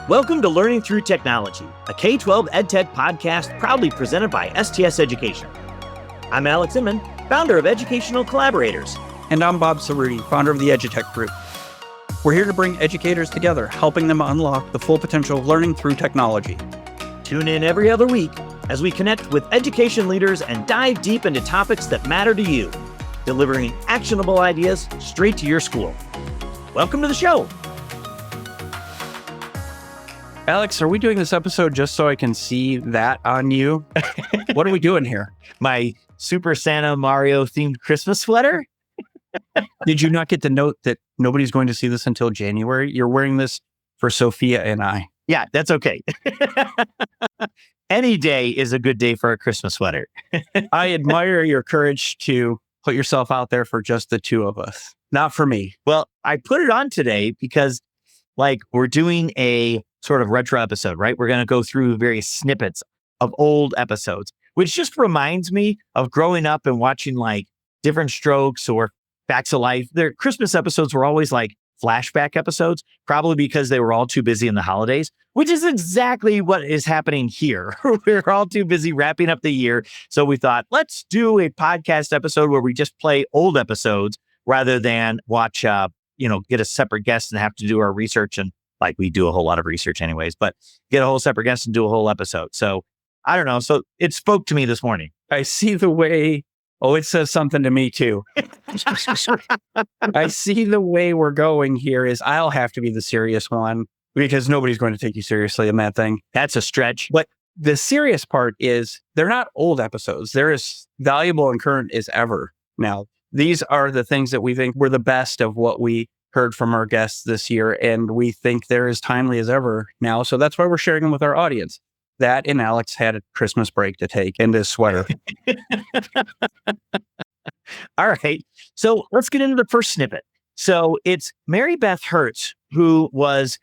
Welcome to Learning Through Technology, a K-12 EdTech podcast proudly presented by STS Education. I'm Alex Inman, founder of Educational Collaborators. And I'm Bob Cerruti, founder of the EdTech Group. We're here to bring educators together, helping them unlock the full potential of learning through technology. Tune in every other week as we connect with education leaders and dive deep into topics that matter to you, delivering actionable ideas straight to your school. Welcome to the show. Alex, are we doing this episode just so I can see that on you? What are we doing here? My Super Santa Mario themed Christmas sweater? Did you not get the note that nobody's going to see this until January? You're wearing this for Sophia and I. Yeah, that's okay. Any day is a good day for a Christmas sweater. I admire your courage to put yourself out there for just the two of us, not for me. Well, I put it on today because we're doing a sort of retro episode, right? We're going to go through various snippets of old episodes, which just reminds me of growing up and watching Different Strokes or Facts of Life. Their Christmas episodes were always flashback episodes, probably because they were all too busy in the holidays, which is exactly what is happening here. We're all too busy wrapping up the year. So we thought, let's do a podcast episode where we just play old episodes rather than watch, get a separate guest and have to do our research. And we do a whole lot of research anyways, but get a whole separate guest and do a whole episode. So I don't know. So it spoke to me this morning. I see the way. Oh, it says something to me too. I see the way we're going here is I'll have to be the serious one because nobody's going to take you seriously in that thing. That's a stretch. But the serious part is they're not old episodes. They're as valuable and current as ever. Now, these are the things that we think were the best of what we heard from our guests this year. And we think they're as timely as ever now. So that's why we're sharing them with our audience. That and Alex had a Christmas break to take and his sweater. All right. So let's get into the first snippet. So it's Mary Beth Hertz, who was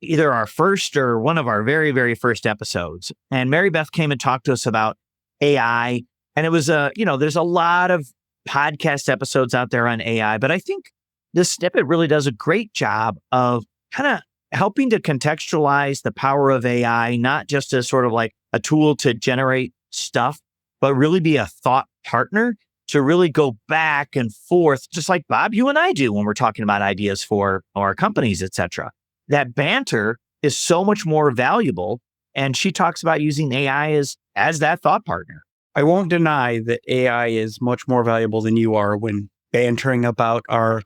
either our first or one of our very, very first episodes. And Mary Beth came and talked to us about AI. And it was, there's a lot of podcast episodes out there on AI, but I think this snippet really does a great job of kind of helping to contextualize the power of AI, not just as sort of a tool to generate stuff, but really be a thought partner to really go back and forth, just like Bob, you and I do when we're talking about ideas for our companies, et cetera. That banter is so much more valuable. And she talks about using AI as that thought partner. I won't deny that AI is much more valuable than you are when bantering about our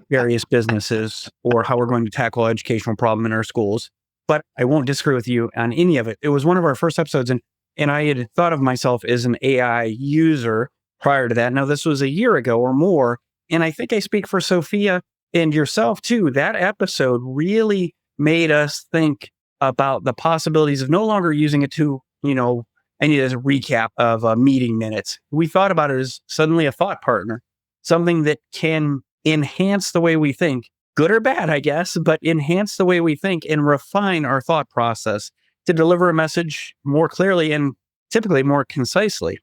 various businesses or how we're going to tackle educational problem in our schools. But I won't disagree with you on any of it. It was one of our first episodes, and I had thought of myself as an AI user prior to that. Now, this was a year ago or more, and I think I speak for Sophia and yourself too. That episode really made us think about the possibilities of no longer using it to, I need a recap of meeting minutes. We thought about it as suddenly a thought partner, something that can enhance the way we think, good or bad, I guess, but enhance the way we think and refine our thought process to deliver a message more clearly and typically more concisely.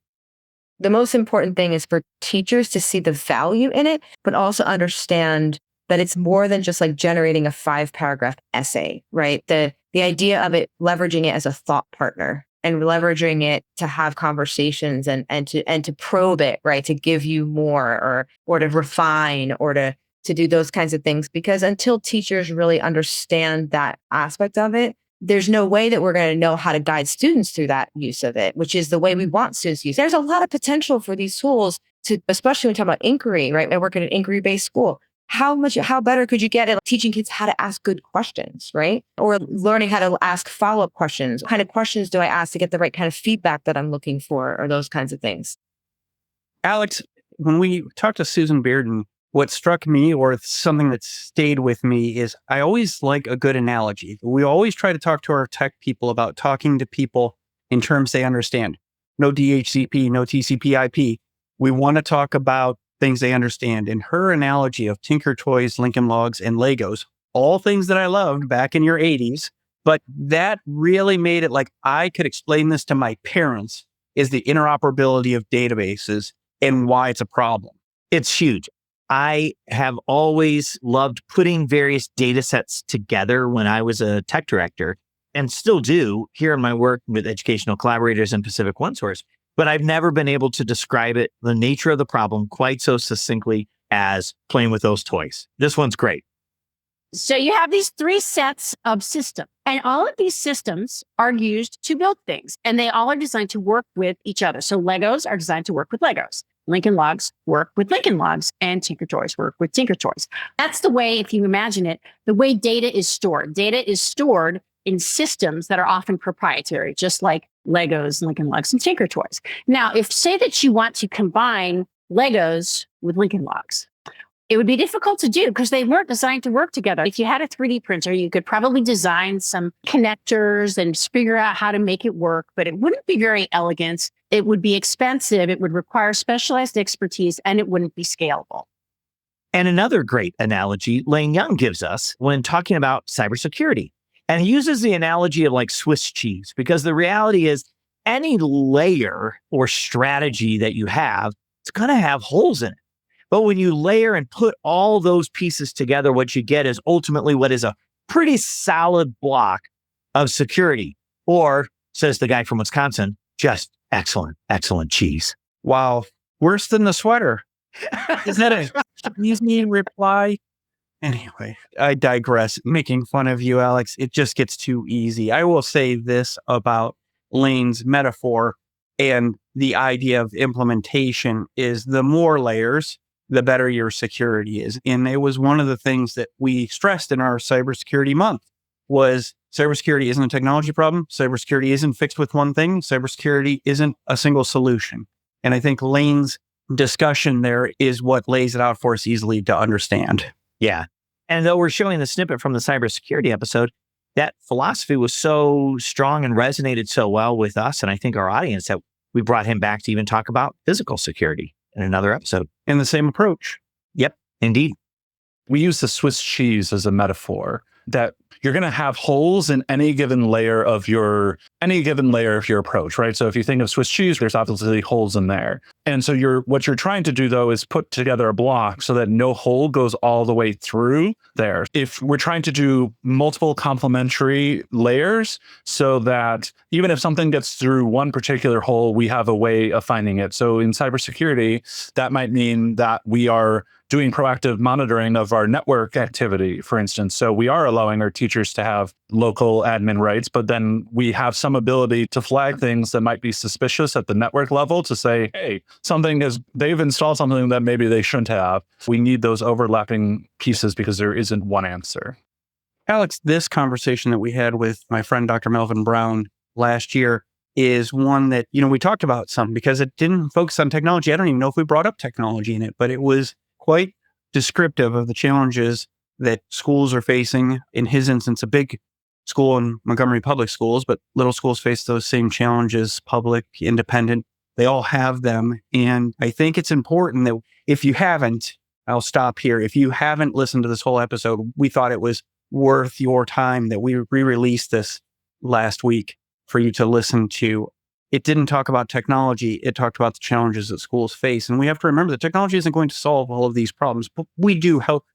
The most important thing is for teachers to see the value in it, but also understand that it's more than just generating a 5-paragraph essay, right? The idea of it, leveraging it as a thought partner and leveraging it to have conversations and to probe it, right? To give you more or to refine or to do those kinds of things. Because until teachers really understand that aspect of it, there's no way that we're going to know how to guide students through that use of it, which is the way we want students to use. There's a lot of potential for these tools to, especially when we talk about inquiry, right? I work at an inquiry-based school. How better could you get at teaching kids how to ask good questions, right? Or learning how to ask follow-up questions. What kind of questions do I ask to get the right kind of feedback that I'm looking for, or those kinds of things? Alex, when we talked to Susan Bearden, what struck me, or something that stayed with me, is I always like a good analogy. We always try to talk to our tech people about talking to people in terms they understand. No DHCP, no TCP/IP. We want to talk about things they understand. And her analogy of Tinker Toys, Lincoln Logs, and Legos, all things that I loved back in your 80s, but that really made it I could explain this to my parents, is the interoperability of databases and why it's a problem. It's huge. I have always loved putting various data sets together when I was a tech director, and still do here in my work with educational collaborators and Pacific OneSource. But I've never been able to describe it, the nature of the problem, quite so succinctly as playing with those toys. This one's great. So you have these three sets of systems, and all of these systems are used to build things, and they all are designed to work with each other. So Legos are designed to work with Legos. Lincoln Logs work with Lincoln Logs, and Tinker Toys work with Tinker Toys. That's the way, if you imagine it, the way data is stored. Data is stored in systems that are often proprietary, just like Legos, Lincoln Logs, and Tinker Toys. Now, if say that you want to combine Legos with Lincoln Logs, it would be difficult to do because they weren't designed to work together. If you had a 3D printer, you could probably design some connectors and figure out how to make it work, but it wouldn't be very elegant. It would be expensive. It would require specialized expertise, and it wouldn't be scalable. And another great analogy Lane Young gives us when talking about cybersecurity. And he uses the analogy of like Swiss cheese, because the reality is any layer or strategy that you have, it's going to have holes in it. But when you layer and put all those pieces together, what you get is ultimately what is a pretty solid block of security. Or, says the guy from Wisconsin, just excellent, excellent cheese. Wow. Worse than the sweater. Is that a easy reply? Anyway, I digress. Making fun of you, Alex, it just gets too easy. I will say this about Lane's metaphor and the idea of implementation is the more layers, the better your security is. And it was one of the things that we stressed in our cybersecurity month was cybersecurity isn't a technology problem. Cybersecurity isn't fixed with one thing. Cybersecurity isn't a single solution. And I think Lane's discussion there is what lays it out for us easily to understand. Yeah. And though we're showing the snippet from the cybersecurity episode, that philosophy was so strong and resonated so well with us, and I think our audience, that we brought him back to even talk about physical security in another episode. And the same approach. Yep, indeed. We use the Swiss cheese as a metaphor that you're going to have holes in any given layer of your approach, right? So if you think of Swiss cheese, there's obviously holes in there. And so what you're trying to do though is put together a block so that no hole goes all the way through there. If we're trying to do multiple complementary layers so that even if something gets through one particular hole, we have a way of finding it. So in cybersecurity, that might mean that we are doing proactive monitoring of our network activity, for instance. So we are allowing our teachers to have local admin rights, but then we have some ability to flag things that might be suspicious at the network level to say, hey, they've installed something that maybe they shouldn't have. We need those overlapping pieces because there isn't one answer. Alex, this conversation that we had with my friend, Dr. Melvin Brown last year is one that, we talked about some because it didn't focus on technology. I don't even know if we brought up technology in it, but it was quite descriptive of the challenges that schools are facing. In his instance, a big school in Montgomery Public Schools, but little schools face those same challenges, public, independent. They all have them. And I think it's important that if you haven't, I'll stop here. If you haven't listened to this whole episode, we thought it was worth your time that we re-released this last week for you to listen to. It didn't talk about technology. It talked about the challenges that schools face. And we have to remember that technology isn't going to solve all of these problems, but we do hope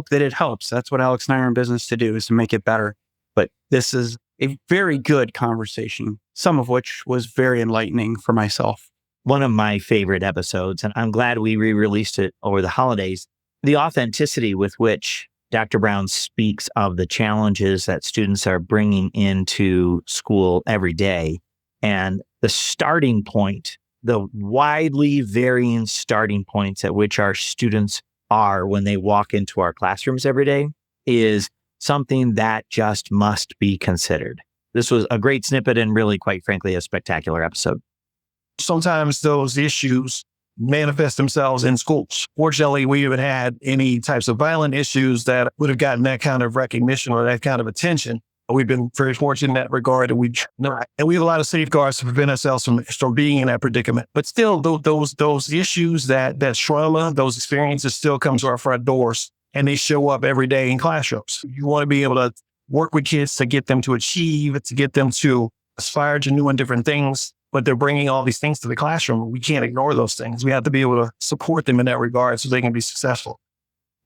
that it helps. That's what Alex and I are in business to do, is to make it better. But this is a very good conversation, some of which was very enlightening for myself. One of my favorite episodes, and I'm glad we re-released it over the holidays, the authenticity with which Dr. Brown speaks of the challenges that students are bringing into school every day, and the starting point, the widely varying starting points at which our students are when they walk into our classrooms every day, is something that just must be considered. This was a great snippet and really, quite frankly, a spectacular episode. Sometimes those issues manifest themselves in schools. Fortunately, we haven't had any types of violent issues that would have gotten that kind of recognition or that kind of attention. We've been very fortunate in that regard, and we have a lot of safeguards to prevent ourselves from being in that predicament. But still, those issues, that trauma, those experiences still come to our front doors, and they show up every day in classrooms. You want to be able to work with kids to get them to achieve, to get them to aspire to new and different things, but they're bringing all these things to the classroom. We can't ignore those things. We have to be able to support them in that regard so they can be successful.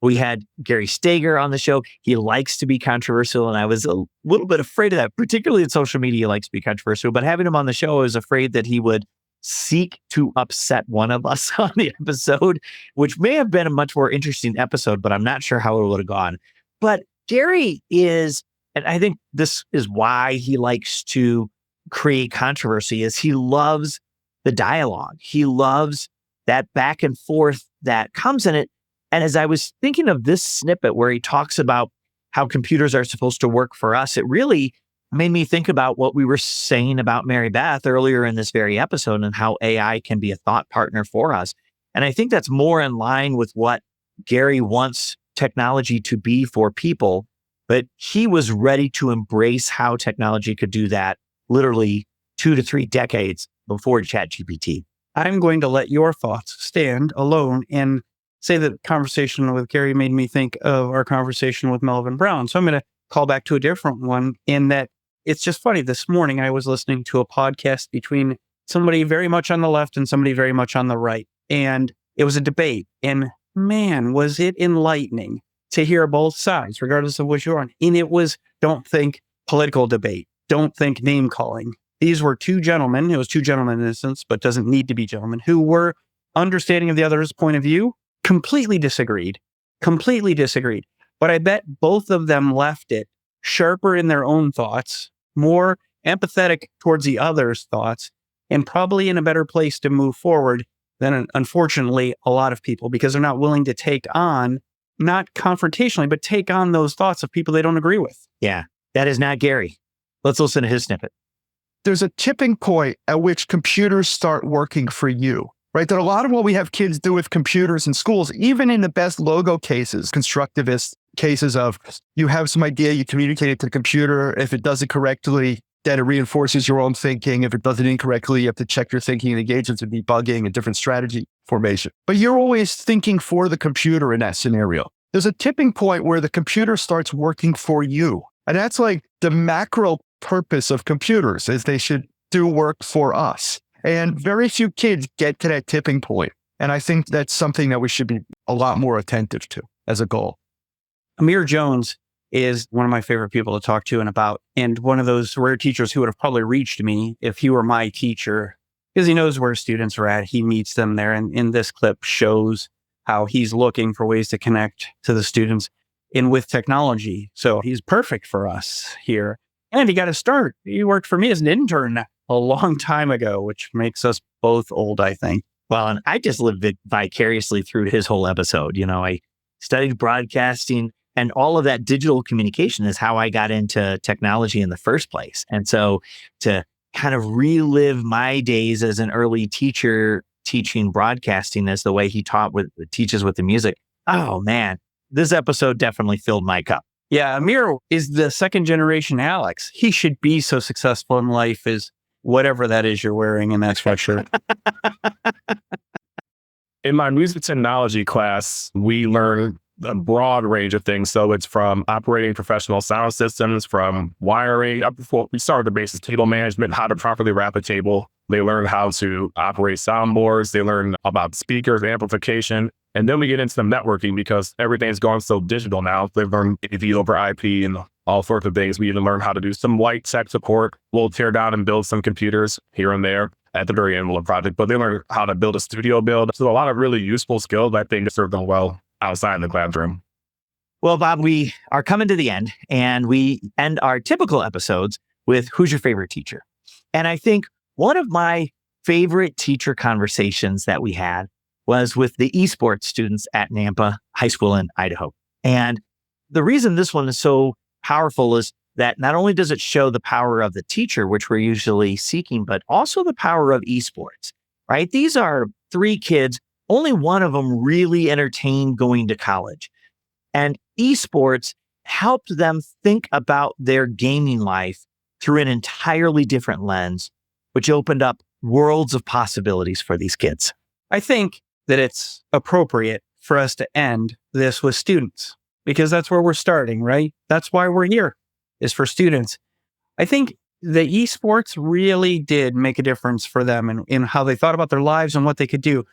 We had Gary Steger on the show. He likes to be controversial, and I was a little bit afraid of that, particularly in social media, he likes to be controversial. But having him on the show, I was afraid that he would seek to upset one of us on the episode, which may have been a much more interesting episode, but I'm not sure how it would have gone. But Gary is, and I think this is why he likes to create controversy, is he loves the dialogue. He loves that back and forth that comes in it. And as I was thinking of this snippet where he talks about how computers are supposed to work for us, it really made me think about what we were saying about Mary Beth earlier in this very episode and how AI can be a thought partner for us. And I think that's more in line with what Gary wants technology to be for people, but he was ready to embrace how technology could do that literally 2 to 3 decades before ChatGPT. I'm going to let your thoughts stand alone and say that the conversation with Gary made me think of our conversation with Melvin Brown. So I'm going to call back to a different one in that it's just funny. This morning, I was listening to a podcast between somebody very much on the left and somebody very much on the right. And it was a debate. And man, was it enlightening to hear both sides, regardless of which you're on. And it was, don't think political debate. Don't think name calling. These were two gentlemen. It was two gentlemen in this instance, but doesn't need to be gentlemen, who were understanding of the other's point of view. Completely disagreed. But I bet both of them left it sharper in their own thoughts, more empathetic towards the other's thoughts, and probably in a better place to move forward than, unfortunately, a lot of people, because they're not willing to take on, not confrontationally, but take on those thoughts of people they don't agree with. Yeah, that is not Gary. Let's listen to his snippet. There's a tipping point at which computers start working for you. Right? That a lot of what we have kids do with computers in schools, even in the best logo cases, constructivist cases of you have some idea, you communicate it to the computer. If it does it correctly, then it reinforces your own thinking. If it does it incorrectly, you have to check your thinking and engage into debugging and different strategy formation. But you're always thinking for the computer in that scenario. There's a tipping point where the computer starts working for you. And that's like the macro purpose of computers, is they should do work for us. And very few kids get to that tipping point. And I think that's something that we should be a lot more attentive to as a goal. Amir Jones is one of my favorite people to talk to and about, and one of those rare teachers who would have probably reached me if he were my teacher, because he knows where students are at. He meets them there. And in this clip shows how he's looking for ways to connect to the students in with technology. So he's perfect for us here. And he got to start. He worked for me as an intern a long time ago, which makes us both old, I think. Well, and I just lived vicariously through his whole episode. You know, I studied broadcasting, and all of that digital communication is how I got into technology in the first place. And so to kind of relive my days as an early teacher teaching broadcasting as the way he teaches with the music. Oh man, this episode definitely filled my cup. Yeah, Amir is the second generation Alex. He should be so successful in life as whatever that is you're wearing in that sweatshirt. In my music technology class, we learn a broad range of things. So it's from operating professional sound systems, from wiring. We started the basics, table management, how to properly wrap a table. They learn how to operate soundboards. They learn about speakers, amplification. And then we get into some networking because everything's gone so digital now. They've learned AV over IP and all sorts of things. We even learn how to do some light tech support. We'll tear down and build some computers here and there at the very end of the project, but they learn how to build a studio build. So a lot of really useful skills I think serve them well outside the classroom. Well, Bob, we are coming to the end, and we end our typical episodes with who's your favorite teacher? And I think one of my favorite teacher conversations that we had was with the Esports students at Nampa High School in Idaho. And the reason this one is so powerful is that not only does it show the power of the teacher, which we're usually seeking, but also the power of esports, right? These are 3 kids, only one of them really entertained going to college. And esports helped them think about their gaming life through an entirely different lens, which opened up worlds of possibilities for these kids. I think that it's appropriate for us to end this with students, because that's where we're starting, right? That's why we're here, is for students. I think the esports really did make a difference for them in how they thought about their lives and what they could do.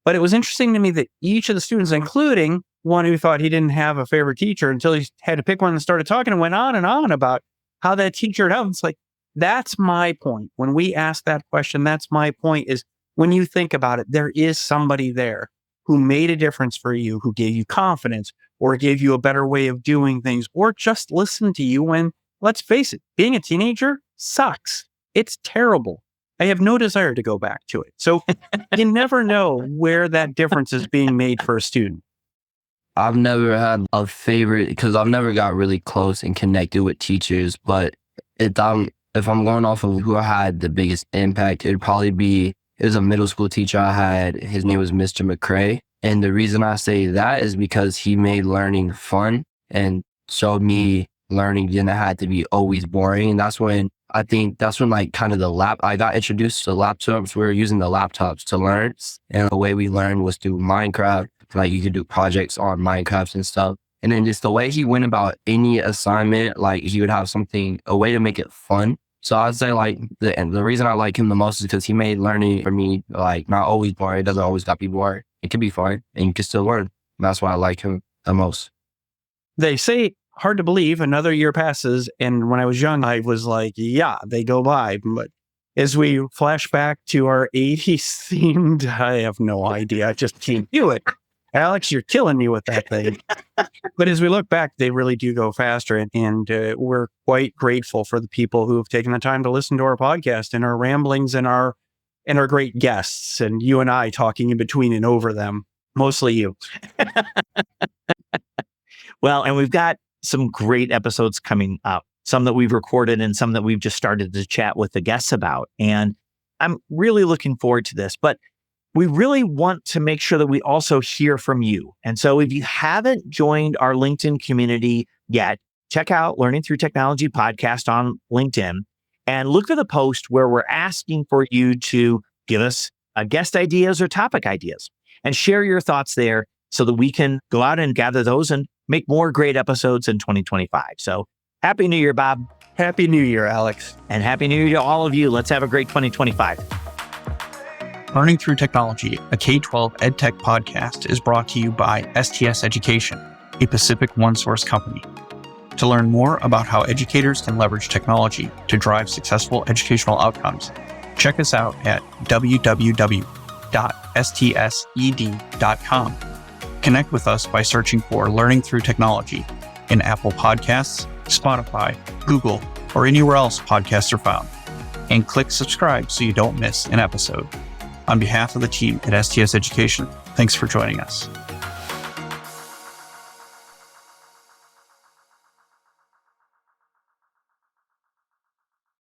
But it was interesting to me that each of the students, including one who thought he didn't have a favorite teacher until he had to pick one and started talking and went on and on about how that teacher helped. It's like, that's my point. When we ask that question, that's my point, is when you think about it, there is somebody there who made a difference for you, who gave you confidence or gave you a better way of doing things, or just listened to you when, let's face it, being a teenager sucks. It's terrible. I have no desire to go back to it. So you never know where that difference is being made for a student. I've never had a favorite because I've never got really close and connected with teachers. But if I'm going off of who had the biggest impact, it'd probably be, it was a middle school teacher I had. His name was Mr. McCrae. And the reason I say that is because he made learning fun and showed me learning didn't have to be always boring. And that's when like kind of I got introduced to laptops. We were using the laptops to learn. And the way we learned was through Minecraft. Like you could do projects on Minecraft and stuff. And then just the way he went about any assignment, like he would have a way to make it fun. So I'd say like the reason I like him the most is because he made learning for me like not always boring. It doesn't always got to be boring. It can be fun and you can still learn. And that's why I like him the most. They say, hard to believe, another year passes. And when I was young, I was like, yeah, they go by. But as we flash back to our 80s themed, I have no idea. I just can't do it. Alex, you're killing me with that thing. But as we look back, they really do go faster. And we're quite grateful for the people who have taken the time to listen to our podcast and our ramblings and our great guests and you and I talking in between and over them. Mostly you. Well, and we've got some great episodes coming up, some that we've recorded and some that we've just started to chat with the guests about. And I'm really looking forward to this, but we really want to make sure that we also hear from you. And so if you haven't joined our LinkedIn community yet, check out Learning Through Technology podcast on LinkedIn and look for the post where we're asking for you to give us guest ideas or topic ideas and share your thoughts there so that we can go out and gather those and make more great episodes in 2025. So Happy New Year, Bob. Happy New Year, Alex. And Happy New Year to all of you. Let's have a great 2025. Learning Through Technology, a K-12 EdTech podcast, is brought to you by STS Education, a Pacific OneSource company. To learn more about how educators can leverage technology to drive successful educational outcomes, check us out at www.stsed.com. Connect with us by searching for Learning Through Technology in Apple Podcasts, Spotify, Google, or anywhere else podcasts are found. And click subscribe so you don't miss an episode. On behalf of the team at STS Education, thanks for joining us.